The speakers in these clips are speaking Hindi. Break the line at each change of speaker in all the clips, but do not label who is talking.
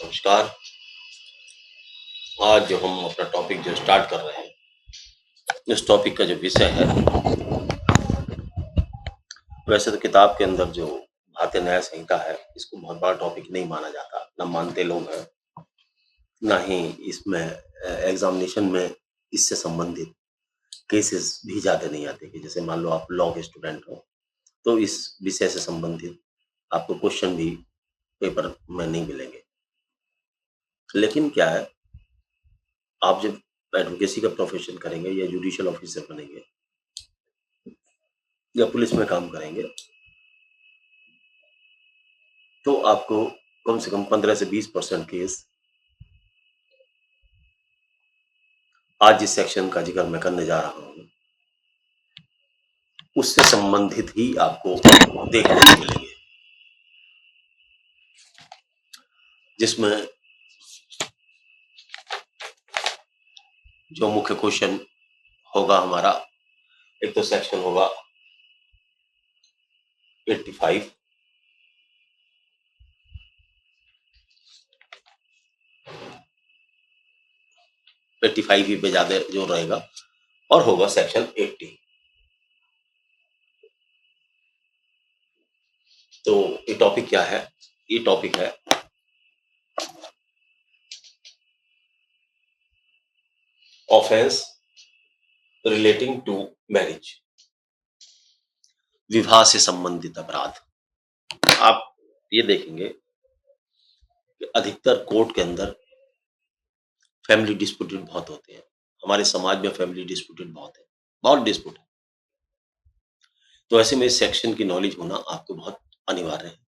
नमस्कार। आज जो हम अपना टॉपिक जो स्टार्ट कर रहे हैं, इस टॉपिक का जो विषय है, वैसे तो किताब के अंदर जो भारतीय न्याय संहिता है, इसको बहुत बड़ा टॉपिक नहीं माना जाता, ना मानते लोग हैं, ना ही इसमें एग्जामिनेशन में इससे संबंधित केसेस भी ज़्यादा नहीं आते कि जैसे मान लो आप लॉ के स्टूडेंट हो, तो इस विषय से संबंधित आपको क्वेश्चन भी पेपर में नहीं मिलेंगे। लेकिन क्या है, आप जब एडवोकेसी का प्रोफेशन करेंगे या जुडिशियल ऑफिसर बनेंगे या पुलिस में काम करेंगे, तो आपको कम से कम 15 से 20% केस आज जिस सेक्शन का जिक्र मैं करने जा रहा हूँ, उससे संबंधित ही आपको देखने को मिलेंगे, जिसमें जो मुख्य क्वेश्चन होगा हमारा, एक तो सेक्शन होगा 85, ही पे ज्यादा जोर रहेगा, और होगा सेक्शन 80। तो ये टॉपिक क्या है? ये टॉपिक है ऑफेंस रिलेटिंग टू मैरिज, विवाह से संबंधित अपराध। आप ये देखेंगे कि अधिकतर कोर्ट के अंदर फैमिली डिस्प्यूटेड बहुत होते हैं। हमारे समाज में फैमिली डिस्प्यूटेड बहुत है, बहुत डिस्प्यूट है। तो ऐसे में इस सेक्शन की नॉलेज होना आपको बहुत अनिवार्य है।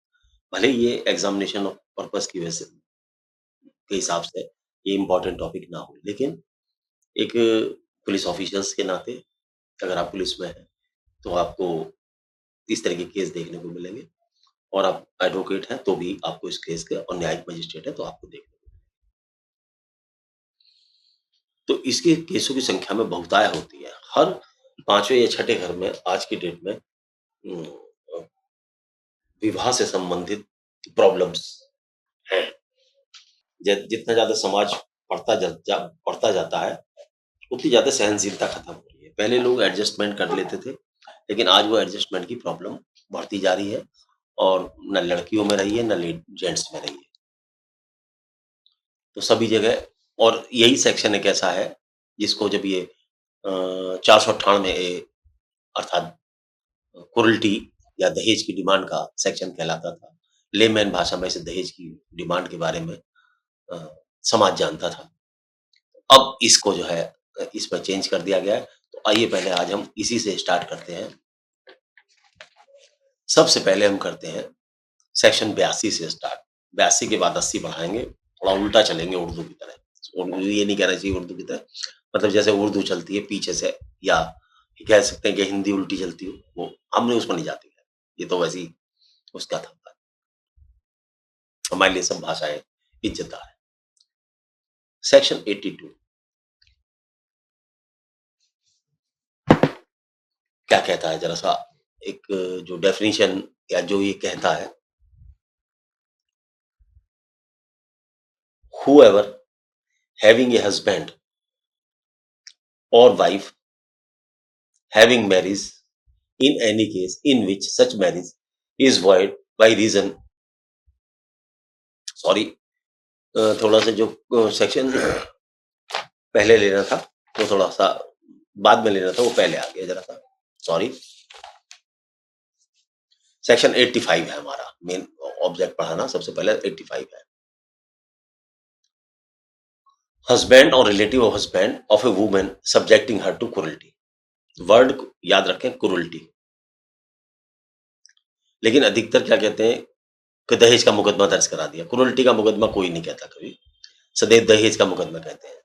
भले ये एग्जामिनेशन पर्पस की वजह से के हिसाब से ये इम्पोर्टेंट टॉपिक ना हो, लेकिन एक पुलिस ऑफिसर्स के नाते अगर आप पुलिस में हैं, तो आपको इस तरह के केस देखने को मिलेंगे, और आप एडवोकेट हैं तो भी आपको इस केस के, और न्यायिक मजिस्ट्रेट है तो आपको देखने को मिलेंगे। तो इसके केसों की संख्या में बहुतायत होती है। हर 5वें या छठे घर में आज की डेट में विवाह से संबंधित प्रॉब्लम्स हैं। जितना ज्यादा समाज पढ़ता जाता है, उतनी ज्यादा सहनशीलता खत्म हो रही है। पहले लोग एडजस्टमेंट कर लेते थे, लेकिन आज वो एडजस्टमेंट की प्रॉब्लम बढ़ती जा रही है, और न लड़कियों में रही है न जेंट्स में रही है, तो सभी जगह। और यही सेक्शन एक ऐसा है जिसको जब ये 498 अर्थात क्रूरल्टी या दहेज की डिमांड का सेक्शन कहलाता था। लेमैन भाषा में इसे दहेज की डिमांड के बारे में अ, समाज जानता था। अब इसको जो है इसमें चेंज कर दिया गया है। तो आइए पहले आज हम इसी से स्टार्ट करते हैं। सबसे पहले हम करते हैं सेक्शन 82 से स्टार्ट। 82 के बाद 80 बढ़ाएंगे, थोड़ा उल्टा चलेंगे उर्दू की तरह। उर्दू ये नहीं कहना चाहिए उर्दू की तरह, मतलब जैसे उर्दू चलती है पीछे से, या कह सकते हैं कि हिंदी उल्टी चलती हो, वो हमने उसमें नहीं जाती है। ये तो वैसी उसका था, हमारे लिए सब भाषाएं इज्जतदार है। सेक्शन 82 क्या कहता है, जरा सा एक जो डेफिनेशन या जो ये कहता है, whoever having a husband or wife having marriage in any case in which such marriage is void by reason, sorry, थोड़ा सा जो सेक्शन पहले लेना था वो थोड़ा सा बाद में लेना था, वो पहले आ गया, जरा सा सॉरी। सेक्शन 85 है हमारा मेन ऑब्जेक्ट पढ़ाना, सबसे पहले 85 है। हस्बैंड और relative of husband of a woman subjecting her to cruelty. Word याद रखें, क्रूरल्टी। लेकिन अधिकतर क्या कहते हैं कि दहेज का मुकदमा दर्ज करा दिया। क्रूरल्टी का मुकदमा कोई नहीं कहता कभी, सदैव दहेज का मुकदमा कहते हैं।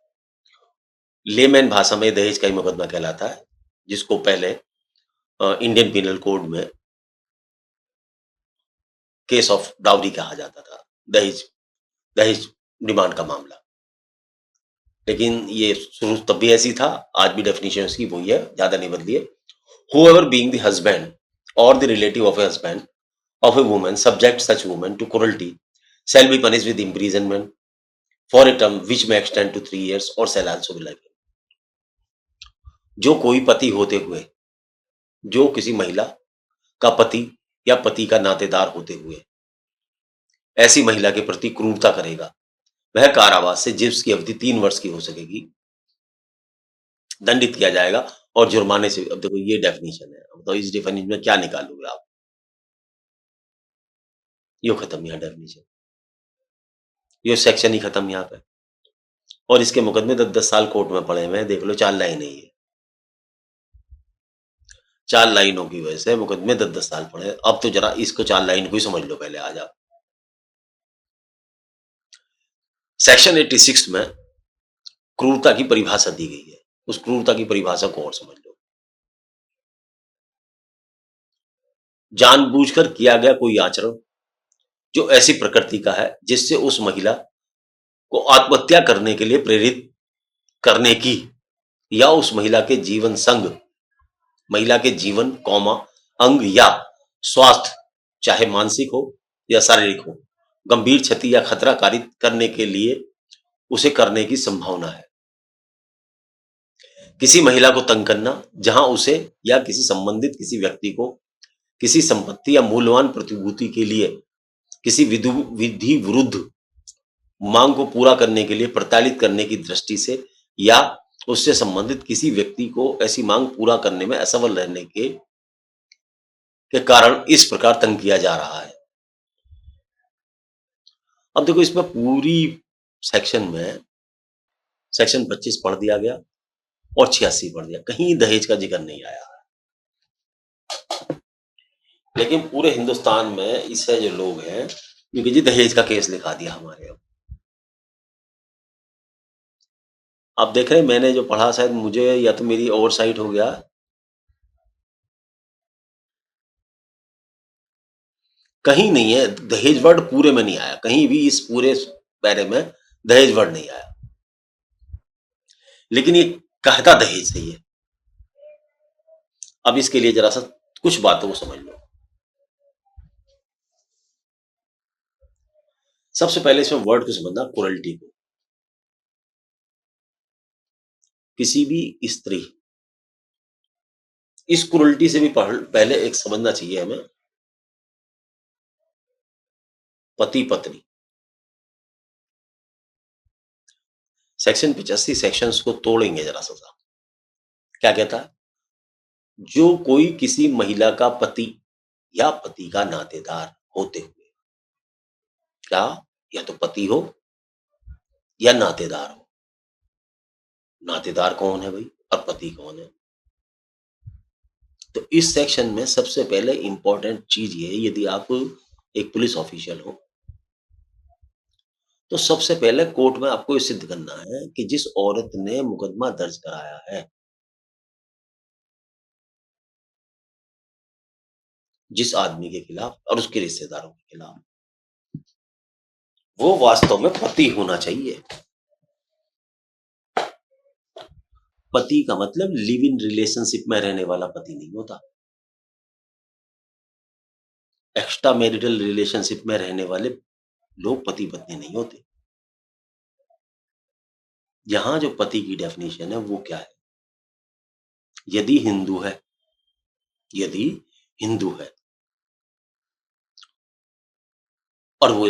लेमैन भाषा में दहेज का ही मुकदमा कहलाता है, जिसको पहले इंडियन पिनल कोड में केस ऑफ डाउरी कहा जाता था, दहेज दहेज डिमांड का मामला। लेकिन ये शुरू तब भी ऐसी था, आज भी डेफिनेशन इसकी वही है, ज्यादा नहीं बदली है। whoever being the husband or the relative of a husband of a woman subject such woman to cruelty shall be punished with imprisonment for a term which may extend to 3 years और shall also be liable। जो कोई पति होते हुए, जो किसी महिला का पति या पति का नातेदार होते हुए ऐसी महिला के प्रति क्रूरता करेगा, वह कारावास से जिसकी अवधि 3 वर्ष की हो सकेगी दंडित किया जाएगा और जुर्माने से। अब देखो ये डेफिनेशन है, अब तो इस डेफिनेशन में क्या निकालोगे आप? यो खत्म यहाँ डेफिनेशन, ये सेक्शन ही खत्म यहाँ पे। और इसके मुकदमे 10-10 साल कोर्ट में पड़े हुए हैं, देख लो 4 लाइन है ये। 4 लाइनों की वजह से मुकदमे 10-10 साल पड़े हैं। अब तो जरा इसको 4 लाइन को ही समझ लो पहले आज आप। सेक्शन 86 में क्रूरता की परिभाषा दी गई है। उस क्रूरता की परिभाषा को और समझ लो। जानबूझकर किया गया कोई आचरण जो ऐसी प्रकृति का है जिससे उस महिला को आत्महत्या करने के लिए प्रेरित करने की या उस महिला के जीवन संग, महिला के जीवन कौमा अंग या स्वास्थ्य चाहे मानसिक हो या शारीरिक हो गंभीर क्षति या खतरा कारित करने के लिए उसे करने की संभावना है। किसी महिला को तंग करना जहां उसे या किसी संबंधित किसी व्यक्ति को किसी संपत्ति या मूल्यवान प्रतिभूति के लिए किसी विधि विरुद्ध मांग को पूरा करने के लिए प्रताड़ित करने की दृष्टि से या उससे संबंधित किसी व्यक्ति को ऐसी मांग पूरा करने में असफल रहने के कारण इस प्रकार तंग किया जा रहा है। अब देखो इसमें पूरी सेक्शन में सेक्शन 25 पढ़ दिया गया और 86 पढ़ दिया, कहीं दहेज का जिक्र नहीं आया। लेकिन पूरे हिंदुस्तान में इससे जो लोग हैं क्योंकि जी दहेज का केस लिखा दिया हमारे। अब देख रहे हैं मैंने जो पढ़ा शायद मुझे या तो मेरी ओवरसाइट हो गया, कहीं नहीं है दहेज वर्ड, पूरे में नहीं आया, कहीं भी इस पूरे पैरे में दहेज वर्ड नहीं आया, लेकिन ये कहता दहेज सही है। अब इसके लिए जरा सा कुछ बातों को समझ लो। सबसे पहले इसमें वर्ड को समझना, क्रुएल्टी को। किसी भी स्त्री, इस क्रुएल्टी से भी पहले एक समझना चाहिए हमें पति पत्नी। सेक्शन 85 सेक्शंस को तोड़ेंगे जरा सा। क्या कहता है? जो कोई किसी महिला का पति या पति का नातेदार होते हुए, क्या या तो पति हो या नातेदार हो। नातेदार कौन है भाई और पति कौन है? तो इस सेक्शन में सबसे पहले इंपॉर्टेंट चीज ये, यदि आप एक पुलिस ऑफिशियल हो तो सबसे पहले कोर्ट में आपको ये सिद्ध करना है कि जिस औरत ने मुकदमा दर्ज कराया है, जिस आदमी के खिलाफ और उसके रिश्तेदारों के खिलाफ, वो वास्तव में पति होना चाहिए। पति का मतलब लिव इन रिलेशनशिप में रहने वाला पति नहीं होता, एक्स्ट्रा मैरिटल रिलेशनशिप में रहने वाले लोग पति पत्नी नहीं होते। यहां जो पति की डेफिनेशन है वो क्या है? यदि हिंदू है, यदि हिंदू है और वो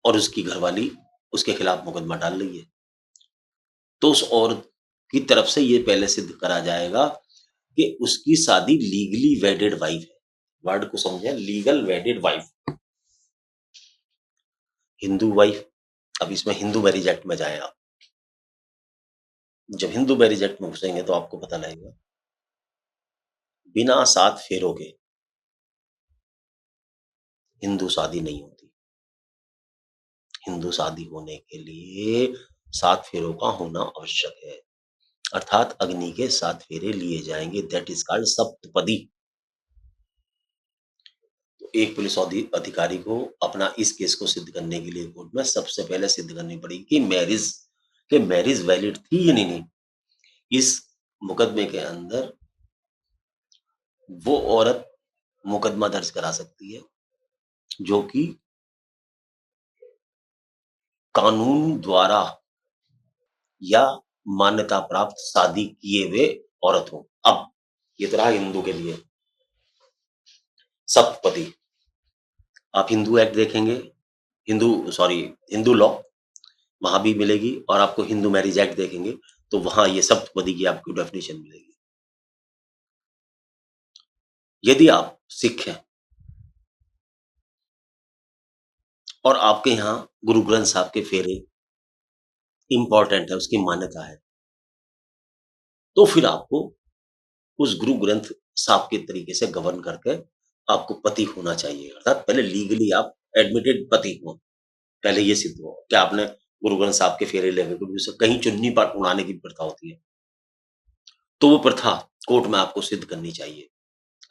और उसकी घरवाली उसके खिलाफ मुकदमा डाल रही है, तो उस औरत की तरफ से ये पहले सिद्ध करा जाएगा कि उसकी शादी लीगली वेडेड वाइफ है। वर्ड को समझे, लीगल वेडेड वाइफ, हिंदू वाइफ। अब इसमें हिंदू मैरिज एक्ट में जाए आप, जब हिंदू मैरिज एक्ट में घुसेंगे तो आपको पता लगेगा बिना 7 फेरों के हिंदू शादी नहीं होती। हिंदू शादी होने के लिए 7 फेरों का होना आवश्यक है, अर्थात अग्नि के 7 फेरे लिए जाएंगे, दैट इज कॉल्ड सप्तपदी। तो एक पुलिस अधिकारी को अपना इस केस को सिद्ध करने के लिए कोर्ट में सबसे पहले सिद्ध करनी पड़ेगी कि मैरिज वैलिड थी या नहीं। इस मुकदमे के अंदर वो औरत मुकदमा दर्ज करा सकती है जो कि कानून द्वारा या मान्यता प्राप्त शादी किए हुए औरत हो। अब ये तो रहा हिंदू के लिए सप्तपदी। आप हिंदू एक्ट देखेंगे, हिंदू लॉ वहां भी मिलेगी, और आपको हिंदू मैरिज एक्ट देखेंगे तो वहां ये सप्तपदी की आपको डेफिनेशन मिलेगी। यदि आप सिख हैं और आपके यहाँ गुरु ग्रंथ साहब के फेरे इंपॉर्टेंट है, उसकी मान्यता है, तो फिर आपको उस गुरु ग्रंथ साहब के तरीके से गवर्न करके आपको पति होना चाहिए। अर्थात पहले लीगली आप एडमिटेड पति हो, पहले ये सिद्ध हो कि आपने गुरु ग्रंथ साहब के फेरे ले हुए, क्योंकि उससे कहीं चुन्नी पर उड़ाने की प्रथा होती है। तो वो प्रथा कोर्ट में आपको सिद्ध करनी चाहिए।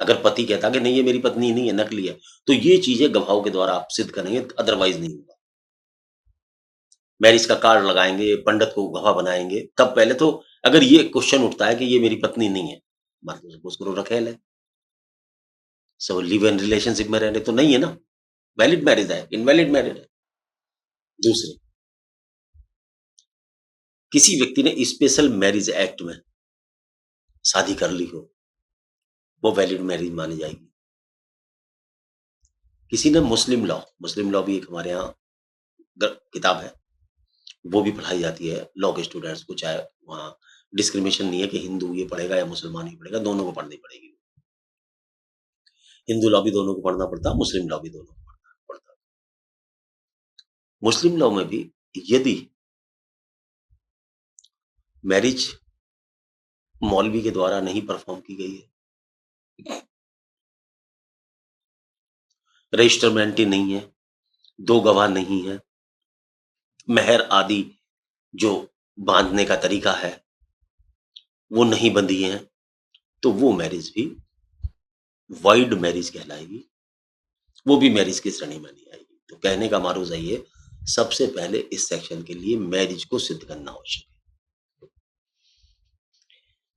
अगर पति कहता कि नहीं ये मेरी पत्नी नहीं है, नकली है, तो ये चीजें गवाहों के द्वारा आप सिद्ध करेंगे, अदरवाइज नहीं होगा। मैरिज का कार्ड लगाएंगे, पंडित को गवाह बनाएंगे, तब पहले तो अगर ये क्वेश्चन उठता है कि ये मेरी पत्नी नहीं है, मान लो सपोज करो रखेल है, सब लिव इन रिलेशनशिप में रहने तो नहीं है ना, वैलिड मैरिज है, इनवैलिड मैरिज है। दूसरे, किसी व्यक्ति ने स्पेशल मैरिज एक्ट में शादी कर ली हो, वो वैलिड मैरिज मानी जाएगी। किसी ने मुस्लिम लॉ भी एक हमारे यहाँ किताब है, वो भी पढ़ाई जाती है लॉ के स्टूडेंट्स को, चाहे वहाँ डिस्क्रिमिनेशन नहीं है कि हिंदू ये पढ़ेगा या मुसलमान ही पढ़ेगा, दोनों को पढ़नी पड़ेगी। हिंदू लॉ भी दोनों को पढ़ना पड़ता, मुस्लिम लॉ भी दोनों को पढ़ना पड़ता। मुस्लिम लॉ में भी यदि मैरिज मौलवी के द्वारा नहीं परफॉर्म की गई है, रजिस्टरमेंट नहीं है, 2 गवाह नहीं है, मेहर आदि जो बांधने का तरीका है वो नहीं बंधी है, तो वो मैरिज भी वाइड मैरिज कहलाएगी, वो भी मैरिज की श्रेणी में नहीं आएगी। तो कहने का मारूजा ये, सबसे पहले इस सेक्शन के लिए मैरिज को सिद्ध करना आवश्यक है।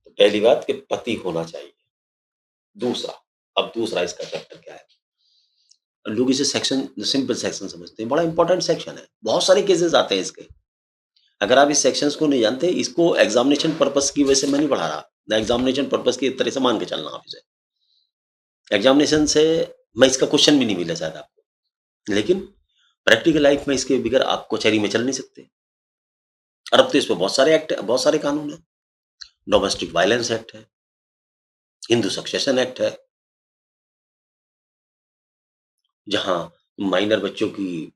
तो पहली बात कि पति होना चाहिए। दूसरा इसका चैप्टर क्या है, लोग इसे सेक्शन सिंपल सेक्शन समझते हैं, बड़ा इंपॉर्टेंट सेक्शन है, बहुत सारे केसेस आते हैं इसके। अगर आप इस सेक्शंस को नहीं जानते, इसको एग्जामिनेशन पर्पस की वजह से मैं नहीं पढ़ा रहा, एग्जामिनेशन पर्पस की तरह से मान के चलना आप इसे। एग्जामिनेशन से मैं इसका क्वेश्चन भी नहीं मिला शायद आपको, लेकिन प्रैक्टिकल लाइफ में इसके बगैर आप कचहरी में चल नहीं सकते। और अब तो इस पर बहुत सारे एक्ट, बहुत सारे कानून है, डोमेस्टिक वायलेंस एक्ट है, हिंदू सक्सेशन एक्ट है, जहां माइनर बच्चों की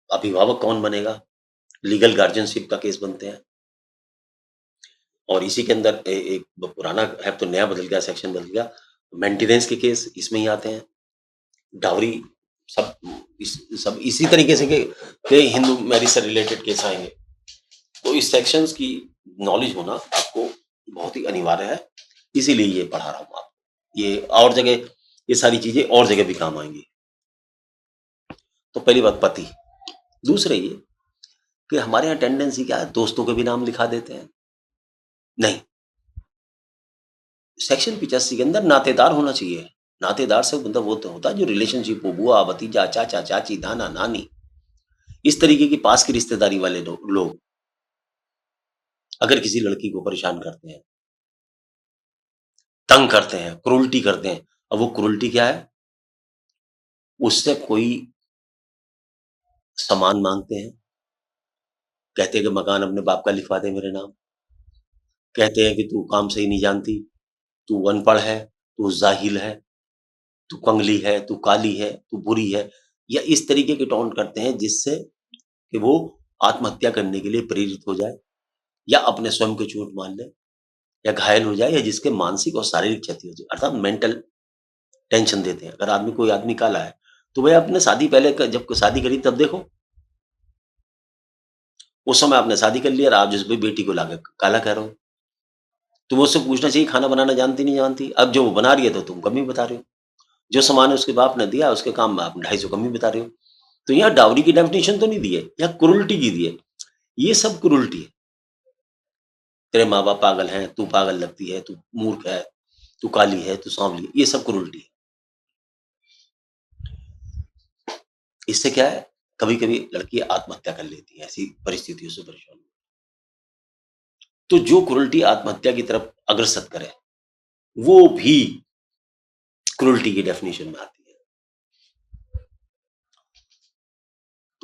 अभिभावक कौन बनेगा, लीगल गार्जियनशिप का केस बनते हैं। और इसी के अंदर एक पुराना है तो नया बदल गया, सेक्शन बदल गया, मेंटेनेंस के केस इसमें ही आते हैं, डावरी, सब इसी तरीके से के हिंदू मैरिज से रिलेटेड केस आएंगे। तो इस सेक्शंस की नॉलेज होना आपको बहुत ही अनिवार्य है, इसीलिए ये पढ़ा रहा हूँ आपको। ये और जगह, ये सारी चीजें और जगह भी काम आएंगी। तो पहली बात पति। दूसरे ये कि हमारे यहाँ टेंडेंसी क्या है, दोस्तों के भी नाम लिखा देते हैं। नहीं, सेक्शन 85 के अंदर नातेदार होना चाहिए। नातेदार से मतलब वो तो होता है जो रिलेशनशिप हो, बुआ, भतीजा, चाचा, चाची, नाना, नानी, इस तरीके की पास की रिश्तेदारी वाले लोग अगर किसी लड़की को परेशान करते हैं, तंग करते हैं, क्रूरटी करते हैं, अब वो क्रूरटी क्या है, उससे कोई सामान मांगते हैं, कहते हैं कि मकान अपने बाप का लिखवा दे मेरे नाम, कहते हैं कि तू काम सही नहीं जानती, तू अनपढ़ है, तू जाहिल है, तू कंगली है, तू काली है, तू बुरी है, या इस तरीके के टॉन्ट करते हैं जिससे कि वो आत्महत्या करने के लिए प्रेरित हो जाए, या अपने स्वयं को चोट मार ले, या घायल हो जाए, या जिसके मानसिक और शारीरिक क्षति हो जाए, अर्थात मेंटल टेंशन देते हैं। अगर कोई आदमी काला है तो वह अपने शादी पहले जब शादी करी तब देखो, उस समय आपने शादी कर लिया और आप जिस बेटी को लाके काला कह रहे हो, तुम उससे पूछना चाहिए खाना बनाना जानती नहीं जानती, अब जो वो बना रही है तो तुम कमी बता रहे हो, जो सामान उसके बाप ने दिया उसके काम में आप 250 कमी बता रहे हो। तो यहाँ डाउरी की डेफिनेशन तो नहीं दी है, यहाँ क्रूरटी की दी है, ये सब क्रूरटी है। तेरे माँ बाप पागल हैं, तू पागल लगती है, तू मूर्ख है, तू काली है, तू सांवली है, ये सब क्रूरटी है। इससे क्या है कभी कभी लड़की आत्महत्या कर लेती है ऐसी परिस्थितियों से परेशान। तो जो क्रूरल्टी आत्महत्या की तरफ अग्रसर करे वो भी क्रूरल्टी की डेफिनेशन में आती है।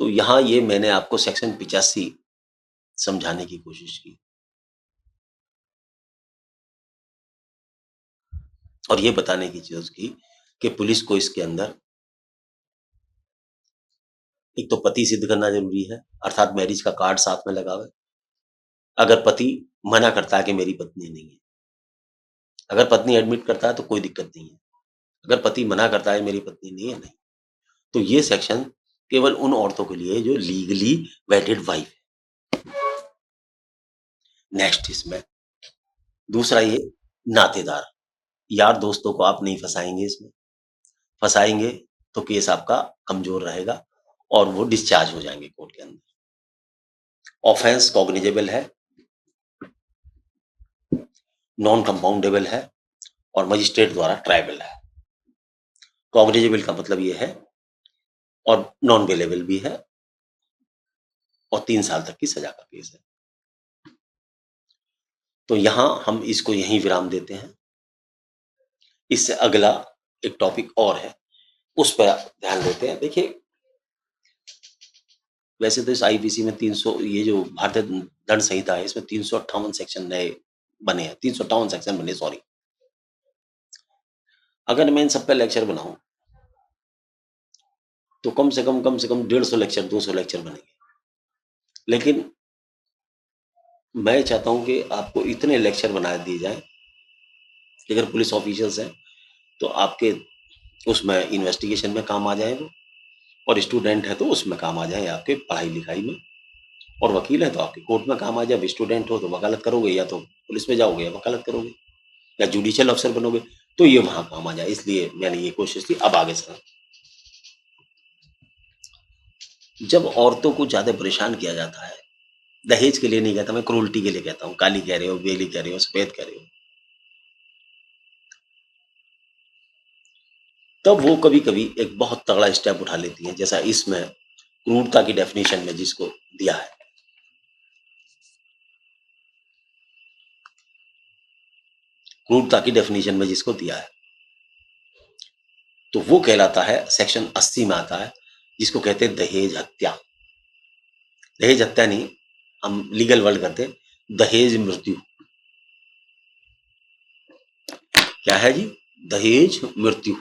तो यहां ये मैंने आपको सेक्शन 85 समझाने की कोशिश की और ये बताने की चीज की कि पुलिस को इसके अंदर एक तो पति सिद्ध करना जरूरी है, अर्थात मैरिज का कार्ड साथ में लगावे। अगर पति मना करता है कि मेरी पत्नी नहीं है, अगर पत्नी एडमिट करता है तो कोई दिक्कत नहीं है, अगर पति मना करता है मेरी पत्नी नहीं है, नहीं, तो ये सेक्शन केवल उन औरतों के लिए जो लीगली वेटेड वाइफ है। नेक्स्ट इसमें दूसरा ये नातेदार, यार दोस्तों को आप नहीं फंसाएंगे, इसमें फंसाएंगे तो केस आपका कमजोर रहेगा और वो डिस्चार्ज हो जाएंगे कोर्ट के अंदर। ऑफेंस कॉग्निजेबल है, नॉन कंपाउंडेबल है और मजिस्ट्रेट द्वारा ट्रायबल है। कॉग्निजेबल का मतलब ये है और नॉन बेलेबल भी है और 3 साल तक की सजा का केस है। तो यहां हम इसको यहीं विराम देते हैं। इससे अगला एक टॉपिक और है, उस पर ध्यान देते हैं। देखिए वैसे तो इस आईपीसी में 300, ये जो भारतीय दंड संहिता है इसमें 358 सेक्शन नए बने हैं, 358 सेक्शन बने, सॉरी। अगर मैं इन सब पे लेक्चर बनाऊं तो कम से कम 150 लेक्चर, 200 लेक्चर बनेंगे। लेकिन मैं चाहता हूं कि आपको इतने लेक्चर बना दिए जाएं कि अगर पुलिस ऑफिसर्स हैं तो आपके उसमें इन्वेस्टिगेशन में काम आ जाए वो, और स्टूडेंट है तो उसमें काम आ जाए आपके पढ़ाई लिखाई में, और वकील है तो आपके कोर्ट में काम आ जाए। स्टूडेंट हो तो वकालत करोगे, या तो पुलिस में जाओगे या वकालत करोगे या जुडिशियल अफसर बनोगे, तो ये वहां काम आ जाए। इसलिए मैंने ये कोशिश की। अब आगे सर, जब औरतों को ज्यादा परेशान किया जाता है, दहेज के लिए नहीं कहता मैं, क्रूरल्टी के लिए कहता हूँ, काली कह रहे हो, बेली कह रहे हो, सफेद कह रहे हो, तब वो कभी कभी एक बहुत तगड़ा स्टेप उठा लेती है, जैसा इसमें क्रूरता की डेफिनेशन में जिसको दिया है। क्रूरता की डेफिनेशन में जिसको दिया है तो वो कहलाता है, सेक्शन 80 में आता है, जिसको कहते हैं दहेज हत्या। दहेज हत्या नहीं, हम लीगल वर्ड करते दहेज मृत्यु। क्या है जी? दहेज मृत्यु।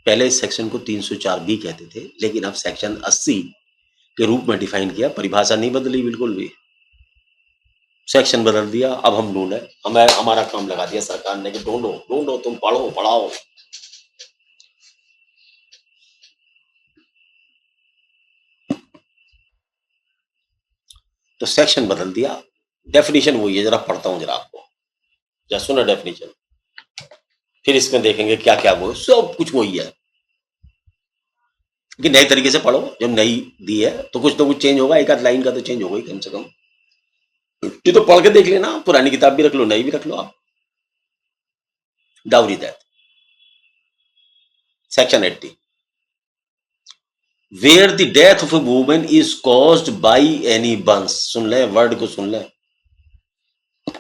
पहले इस सेक्शन को 304 भी कहते थे, लेकिन अब सेक्शन 80 के रूप में डिफाइन किया, परिभाषा नहीं बदली बिल्कुल भी, सेक्शन बदल दिया। अब हम ढूंढे, हमें हमारा काम लगा दिया सरकार ने कि ढूंढो ढूंढो, तुम पढ़ो पढ़ाओ। तो सेक्शन बदल दिया, डेफिनेशन वही है, जरा पढ़ता हूं जरा आपको, जरा सुना डेफिनेशन, फिर इसमें देखेंगे क्या क्या वो, सब कुछ वही है कि नए तरीके से पढ़ो। जब नई दी है तो कुछ ना कुछ चेंज होगा, एक आध लाइन का तो चेंज होगा ही कम से कम। ये तो पढ़ के देख लेना, पुरानी किताब भी रख लो, नई भी रख लो आप। Dowry that, section 80, where the death of a woman is caused by any burns, सुन ले वर्ड को, सुन ले,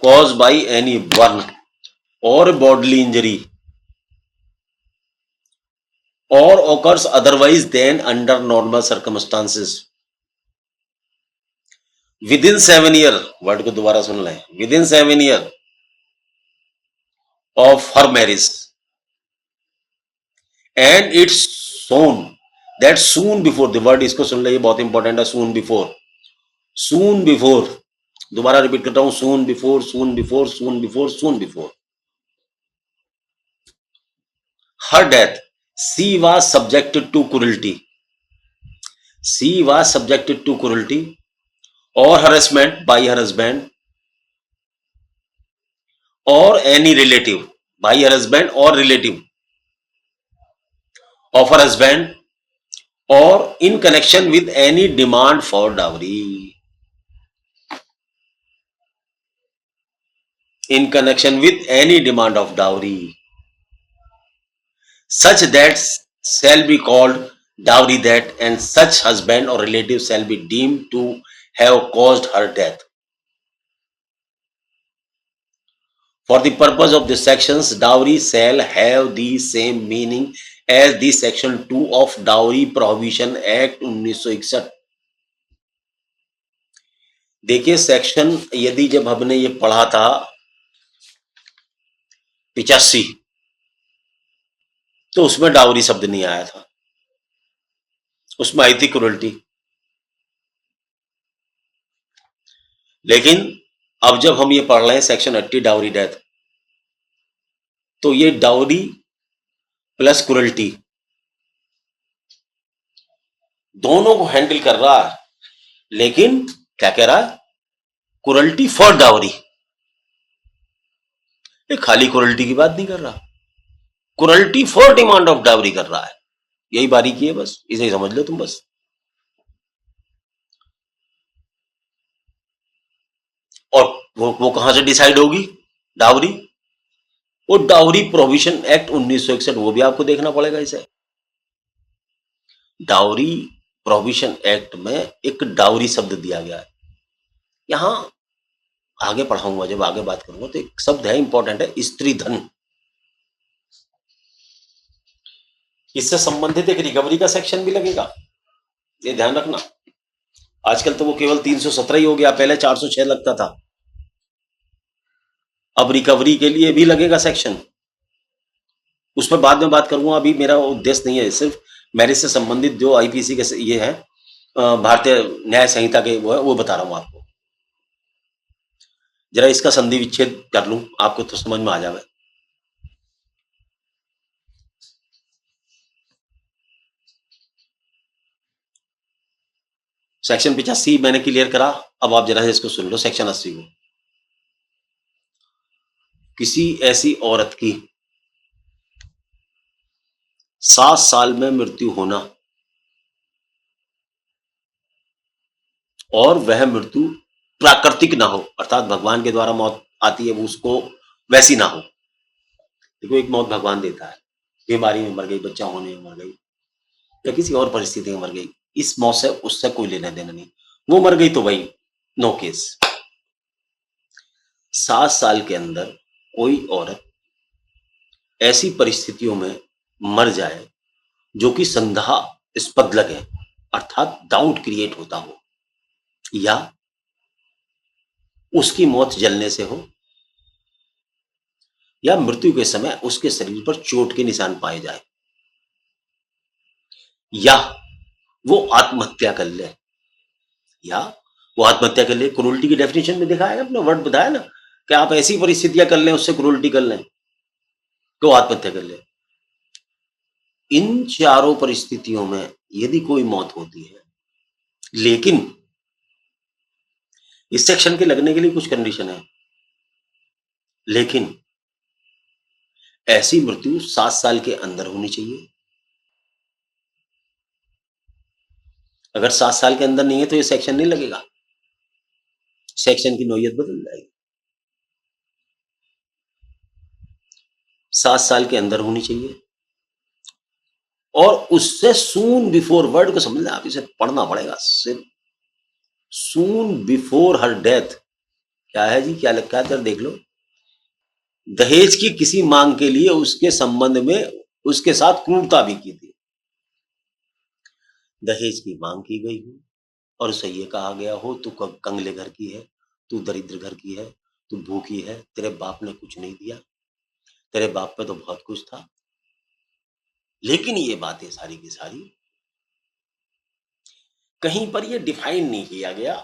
कॉज बाई एनी बर्न और बॉडली इंजरी और occurs otherwise than under normal circumstances within 7 year, word को दोबारा सुन लें, within 7 year of her marriage, and it's shown that soon before, the word इसको सुन ले, ये बहुत इंपॉर्टेंट है, soon before, soon before, दोबारा रिपीट करता हूं, soon before, soon before, soon before, soon before her death, she was subjected to cruelty, she was subjected to cruelty or harassment by her husband or any relative, by her husband or relative of her husband, or in connection with any demand for dowry, in connection with any demand of dowry, such that shall be called dowry that and such husband or relative shall be deemed to have caused her death. For the purpose of the sections, dowry shall have the same meaning as the section 2 of Dowry Prohibition Act 1961. देखिए सेक्शन, यदि जब हमने ये पढ़ा था 85, तो उसमें डाउरी शब्द नहीं आया था, उसमें आई थी क्रुएल्टी। लेकिन अब जब हम ये पढ़ रहे हैं सेक्शन 80 डाउरी डेथ, तो ये डाउरी प्लस क्रुएल्टी दोनों को हैंडल कर रहा है। लेकिन क्या कह रहा है? Cruelty for dowry. ये खाली क्रुएल्टी की बात नहीं कर रहा, cruelty for demand of dowry कर रहा है। यही बारीकी है, बस इसे समझ लो तुम बस। और वो कहां से डिसाइड होगी डाउरी? वो डाउरी प्रोहिबिशन एक्ट 1961, वो भी आपको देखना पड़ेगा इसे। डाउरी प्रोहिबिशन एक्ट में एक डाउरी शब्द दिया गया है। यहां आगे पढ़ाऊंगा, जब आगे बात करूंगा, तो एक शब्द है इंपॉर्टेंट है, स्त्री धन। इससे संबंधित एक रिकवरी का सेक्शन भी लगेगा, ये ध्यान रखना। आजकल तो वो केवल 317 ही हो गया, पहले 406 लगता था। अब रिकवरी के लिए भी लगेगा सेक्शन, उस पर बाद में बात करूंगा। अभी मेरा उद्देश्य नहीं है, सिर्फ मैरिज से संबंधित जो आईपीसी के ये है, भारतीय न्याय संहिता के वो बता रहा हूं आपको। जरा इसका संधि विच्छेद कर लूं, आपको तो समझ में आ जाए। सेक्शन 85 मैंने क्लियर करा, अब आप जरा इसको सुन लो। सेक्शन 80 को, किसी ऐसी औरत की 7 साल में मृत्यु होना और वह मृत्यु प्राकृतिक ना हो, अर्थात भगवान के द्वारा मौत आती है वो उसको वैसी ना हो। देखो एक मौत भगवान देता है, बीमारी में मर गई, बच्चा होने में मर गई, या किसी और परिस्थिति में मर गई, इस मौत से उससे कोई लेना देना नहीं। वो मर गई तो भाई नो केस। 7 साल के अंदर कोई औरत ऐसी परिस्थितियों में मर जाए जो कि संदेहास्पद लगे, अर्थात डाउट क्रिएट होता हो, या उसकी मौत जलने से हो, या मृत्यु के समय उसके शरीर पर चोट के निशान पाए जाए, या वो आत्महत्या कर ले, या वो आत्महत्या कर ले। क्रूरल्टी की डेफिनेशन में देखा है, अपना वर्ड बताया ना कि आप ऐसी परिस्थितियां कर लें, उससे क्रूरल्टी कर लें, तो आत्महत्या कर ले। इन चारों परिस्थितियों में यदि कोई मौत होती है, लेकिन इस सेक्शन के लगने के लिए कुछ कंडीशन है, लेकिन ऐसी मृत्यु 7 साल के अंदर होनी चाहिए। अगर 7 साल के अंदर नहीं है तो ये सेक्शन नहीं लगेगा, सेक्शन की नौयत बदल जाएगी। 7 साल के अंदर होनी चाहिए, और उससे सून बिफोर, वर्ड को समझना, आप इसे पढ़ना पड़ेगा सिर्फ। सून बिफोर हर डेथ क्या है जी, क्या लिखा है, देख लो। दहेज की किसी मांग के लिए उसके संबंध में उसके साथ क्रूरता भी की थी। दहेज की मांग की गई हो और उसे ये कहा गया हो तू कंगले घर की है, तू दरिद्र घर की है, तू भूखी है, तेरे बाप ने कुछ नहीं दिया, तेरे बाप पे तो बहुत कुछ था। लेकिन ये बातें सारी की सारी कहीं पर ये डिफाइन नहीं किया गया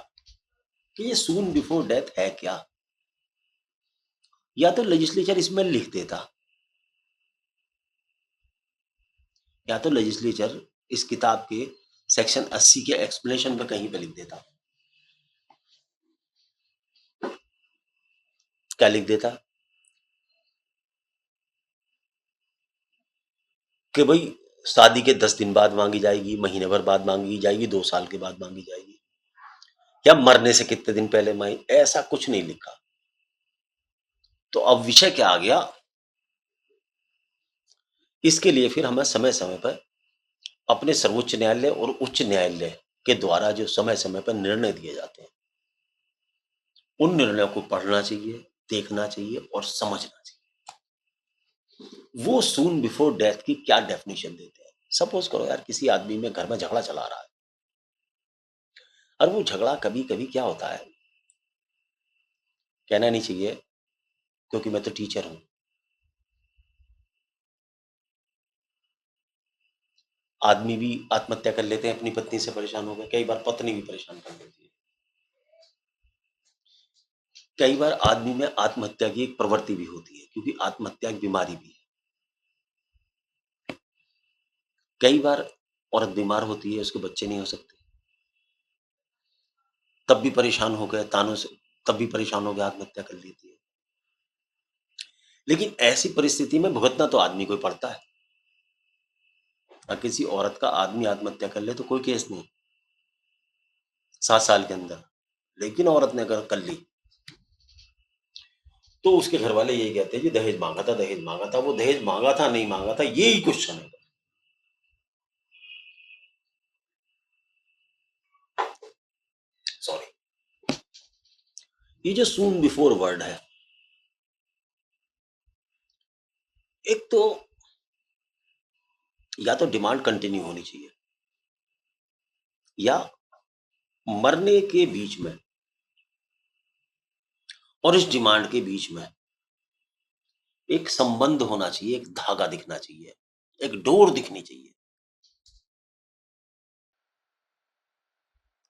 कि ये सून बिफोर डेथ है क्या। या तो लेजिस्लेचर इसमें लिख देता, या तो लेजिस्लेचर इस किताब के सेक्शन 80 के एक्सप्लेनेशन पे कहीं पे लिख देता। क्या लिख देता कि भाई शादी के 10 दिन बाद मांगी जाएगी, महीने भर बाद मांगी जाएगी, 2 साल के बाद मांगी जाएगी, या मरने से कितने दिन पहले मांगी, ऐसा कुछ नहीं लिखा। तो अब विषय क्या आ गया, इसके लिए फिर हमें समय समय पर अपने सर्वोच्च न्यायालय और उच्च न्यायालय के द्वारा जो समय-समय पर निर्णय दिए जाते हैं, उन निर्णयों को पढ़ना चाहिए, देखना चाहिए और समझना चाहिए। वो सून बिफोर डेथ की क्या डेफिनिशन देते हैं। सपोज़ करो यार किसी आदमी में घर में झगड़ा चला रहा है और वो झगड़ा कभी-कभी क्या होता है, कहना नहीं चाहिए क्योंकि मैं तो टीचर हूँ। आदमी भी आत्महत्या कर लेते हैं अपनी पत्नी से परेशान होकर, कई बार पत्नी भी परेशान कर देती है। कई बार आदमी में आत्महत्या की एक प्रवृत्ति भी होती है क्योंकि आत्महत्या एक बीमारी भी है। कई बार औरत बीमार होती है, उसके बच्चे नहीं हो सकते, तब भी परेशान हो गए तानों से, तब भी परेशान हो गए आत्महत्या कर लेती है। लेकिन ऐसी परिस्थिति में भुगतना तो आदमी को ही पड़ता है। किसी औरत का आदमी आत्महत्या कर ले तो कोई केस नहीं, 7 साल के अंदर। लेकिन औरत ने अगर कर ली, तो उसके घरवाले यही कहते हैं जी दहेज माँगा था, दहेज माँगा था। वो दहेज माँगा था, नहीं माँगा था, यही क्वेश्चन है। सॉरी। ये जो सून बिफोर वर्ड है, एक तो या तो डिमांड कंटिन्यू होनी चाहिए या मरने के बीच में और इस डिमांड के बीच में एक संबंध होना चाहिए, एक धागा दिखना चाहिए, एक डोर दिखनी चाहिए।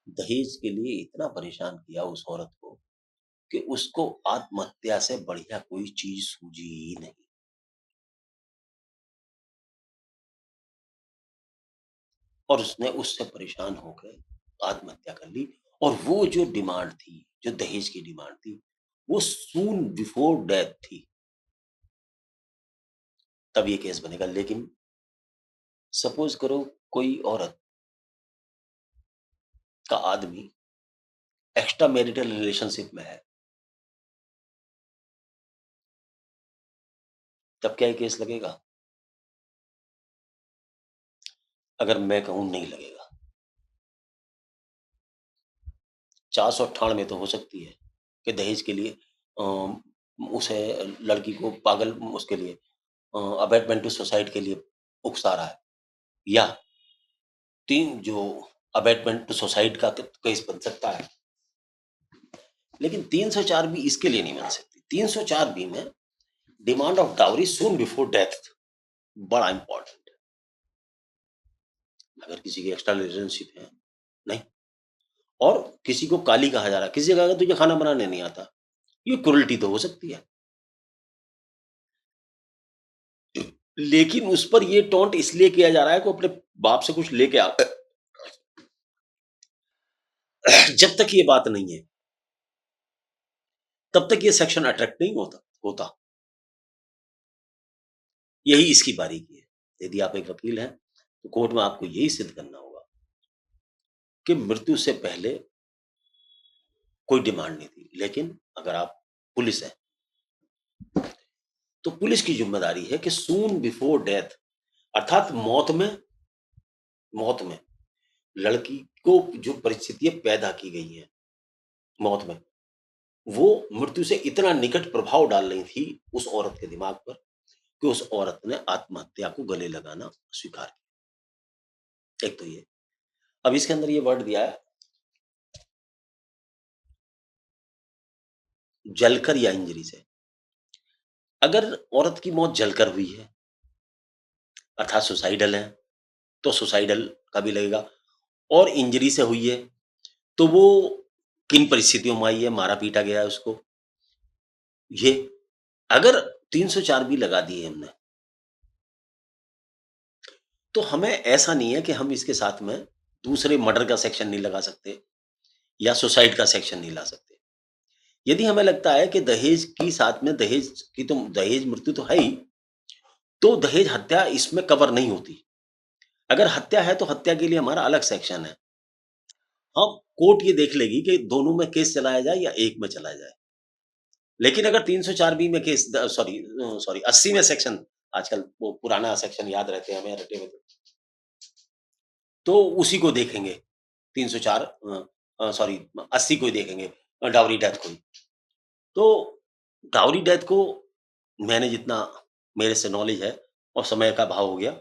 दहेज के लिए इतना परेशान किया उस औरत को कि उसको आत्महत्या से बढ़िया कोई चीज सूझी ही नहीं। और उसने उससे परेशान होकर आत्महत्या कर ली। और वो जो डिमांड थी, जो दहेज की डिमांड थी, वो सून बिफोर डेथ थी। तब ये केस बनेगा। लेकिन सपोज करो कोई औरत का आदमी एक्स्ट्रा मैरिटल रिलेशनशिप में है, तब क्या ये केस लगेगा? अगर मैं कहूं नहीं लगेगा। 498 तो हो सकती है कि दहेज के लिए उसे, लड़की को पागल, उसके लिए अबेटमेंट टू सुसाइड के लिए उकसा रहा है, या तीन जो अबेटमेंट टू सुसाइड का केस बन सकता है। लेकिन 304 भी इसके लिए नहीं बन सकती। 304 बी में demand of dowry soon before death बड़ा इंपॉर्टेंट है। अगर किसी की एक्स्ट्रा रिलेशनशिप है, नहीं, और किसी को काली कहा जा रहा है, किसी का अगर तुझे खाना बनाने नहीं आता, ये क्रूरल्टी तो हो सकती है। लेकिन उस पर ये टॉन्ट इसलिए किया जा रहा है कि वो अपने बाप से कुछ लेके आ जब तक ये बात नहीं है, तब तक ये सेक्शन अट्रैक्ट नहीं होता होता। यही इसकी बारीकी है। यदि आप एक वकील हैं, तो कोर्ट में आपको यही सिद्ध करना होगा कि मृत्यु से पहले कोई डिमांड नहीं थी। लेकिन अगर आप पुलिस हैं, तो पुलिस की ज़िम्मेदारी है कि सून बिफोर डेथ, अर्थात मौत में लड़की को जो परिस्थितियाँ पैदा की गई हैं, मौत में, वो मृत्यु से इतना निकट प्रभाव डाल रही थी उस औरत के दिमाग पर कि उस औरत ने आत्महत्या को गले लगाना स्वीकार किया। एक तो ये। अब इसके अंदर ये वर्ड दिया है, जलकर या इंजरी से। अगर औरत की मौत जलकर हुई है, अर्थात सुसाइडल है, तो सुसाइडल का भी लगेगा। और इंजरी से हुई है, तो वो किन परिस्थितियों में आई है, मारा-पीटा गया है उसको, ये। अगर 304 भी लगा दी है हमने, तो हमें ऐसा नहीं है कि हम इसके साथ में दूसरे मर्डर का सेक्शन नहीं लगा सकते या सुसाइड का सेक्शन नहीं ला सकते। यदि हमें लगता है कि दहेज की साथ में दहेज मृत्यु तो है ही, तो दहेज हत्या इसमें कवर नहीं होती। अगर हत्या है, तो हत्या के लिए हमारा अलग सेक्शन है। हम कोर्ट ये देख लेगी कि दोनों में केस चलाया जाए या एक में चलाया जाए। लेकिन अगर 304 बी में केस, सॉरी 80 में सेक्शन, आजकल वो पुराना सेक्शन याद रहते हैं हमें रटे हुए। तो उसी को देखेंगे 304 सॉरी 80 को ही देखेंगे डाउरी डेथ को ही। तो डाउरी डेथ को मैंने जितना मेरे से नॉलेज है और समय का अभाव हो गया,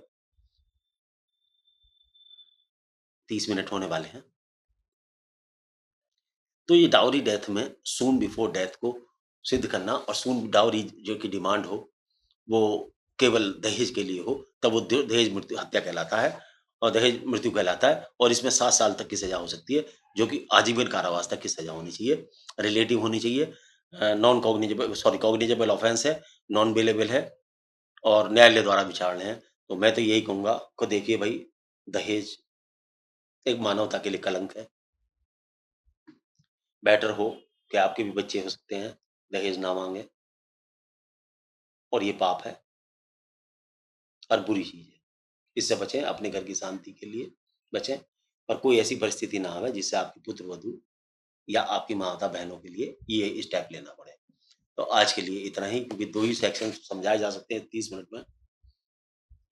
30 मिनट होने वाले हैं। तो ये डाउरी डेथ में सून बिफोर डेथ को सिद्ध करना और सून डाउरी जो की डिमांड हो, वो केवल दहेज के लिए हो, तब वो दहेज मृत्यु हत्या कहलाता है और दहेज मृत्यु कहलाता है और इसमें 7 साल तक की सज़ा हो सकती है, जो कि आजीवन कारावास तक की सज़ा होनी चाहिए, रिलेटिव होनी चाहिए, non cognizable sorry cognizable offence है, नॉन बेलेबल है और न्यायालय द्वारा विचारणीय है। तो मैं तो यही कहूँगा कि देखिए भई, दहेज एक मानवता के लिए कलंक है। बेटर हो कि आपके भी बच्चे हो सकते हैं, दहेज ना माँगे और ये पाप है और बुरी चीज़ है। इससे बचें, अपने घर की शांति के लिए बचें और कोई ऐसी परिस्थिति ना आवे जिससे आपके पुत्र-वधू या आपकी माता-बहनों के लिए ये स्टेप लेना पड़े। तो आज के लिए इतना ही, क्योंकि 2 ही सेक्शन समझाए जा सकते हैं 30 मिनट में।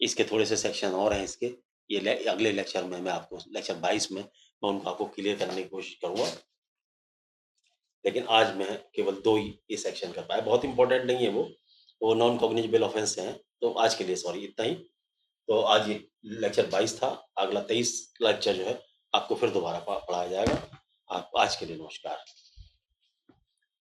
इसके थोड़े से सेक्शन और हैं इसके। ये अगले लेक्चर में मैं आपको लेक्चर 22 में मैं उनको आपको क्लियर करने की कोशिश करूँगा। लेकिन आज मैं केवल 2 ही ये सेक्शन कर पाया। बहुत इम्पोर्टेंट नहीं है वो नॉन कॉग्निजेबल ऑफेंस हैं। तो आज के लिए सॉरी इतना ही। तो आज ये लेक्चर 22 था। अगला 23 लेक्चर जो है आपको फिर दोबारा पढ़ाया जाएगा। आप आज के लिए नमस्कार।